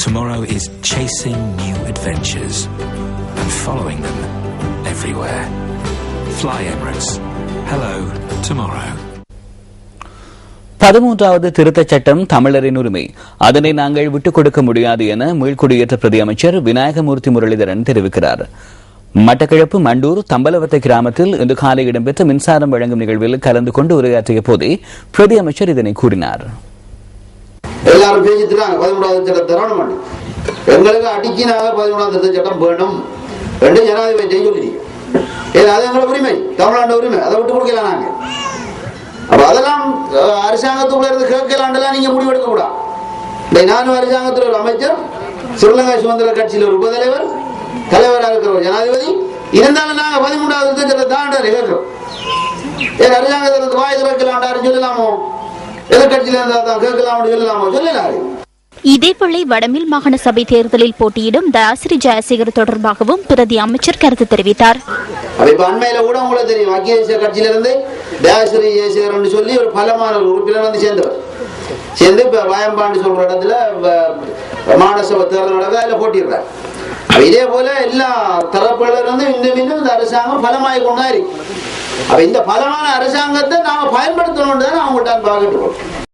Tomorrow is chasing new adventures and following them everywhere. Fly Emirates. Hello, tomorrow. 13வது திருத்தச் சட்டம் தமிழரின் உரிமை, அதனை நாங்கள் விட்டுக் கொடுக்க முடியாது என மீள்குடியேற்ற பிரதி அமைச்சர் விநாயகமூர்த்தி முரளிதரன் தெரிவிக்கிறார். மட்டக்களப்பு மண்டூர் தம்பலவத்தை கிராமத்தில் இன்று காலை இடம்பெற்ற மின்சாரம் வழங்கும் நிகழ்வில் கலந்து கொண்டு உரையாற்றிய போதே பிரதி அமைச்சர் இதனை கூறினார். எல்லாரும் பேசிட்டுறாங்க 13வது சட்டம் தரணும், எங்களுக்கு அடிக்கினாக 13வது சட்டம் வேணும் என்று ஜனாதிபதி சொல்லிருக்கோம். அது எங்களோட உரிமை, தமிழ்நாடு உரிமை, அதை விட்டு கொடுக்கலாம். நாங்க அப்ப அதெல்லாம் அரசாங்கத்துக்குள்ள இருந்து கேட்கலாண்டெல்லாம் நீங்க முடிவெடுக்க கூடாது. நானும் அரசாங்கத்தில் ஒரு அமைச்சர், ஸ்ரீலங்கா சுதந்திர கட்சியில் ஒரு உபதலைவர், தலைவராக இருக்கிற ஒரு ஜனாதிபதி இருந்தாலும் நாங்க 13வது சட்டத்தை தாண்டி கேட்கிறோம். அரசாங்கத்திலிருந்து வாய் திறக்கலாண்டாரு சொல்லலாமோ, எதிர்கட்சியில இருந்தா தான் கேட்கலாம்னு சொல்லலாமோ, சொல்லலாரு. இதேவேளை வடமில் மாகாண சபை தேர்தலில் போட்டியிடும் தயாசிரி ஜெயசேகர் தொடர்பாகவும் பிரதி அமைச்சர் கருத்து தெரிவித்தார். அண்மையில கூட உங்களுக்கு தெரியும், ஐக்கிய தேசிய கட்சியிலிருந்து தயாசிரி ஜெயசேகர் சொல்லி ஒரு பலமான ஒரு உறுப்பினர் வந்து சேர்ந்து இப்ப வாயம்பாண்டு சொல்ற இடத்துல மாகாண சபை தேர்தல் நடக்க அதுல போட்டிடுறாரு. இதே போல எல்லா தரப்புகளிலிருந்து இன்னும் இந்த அரசாங்கம் பலமாய் கொண்டாரு. இந்த பலமான அரசாங்கத்தை நாம பயன்படுத்தணும் தான் அவங்கள்ட்ட பார்க்கிட்டு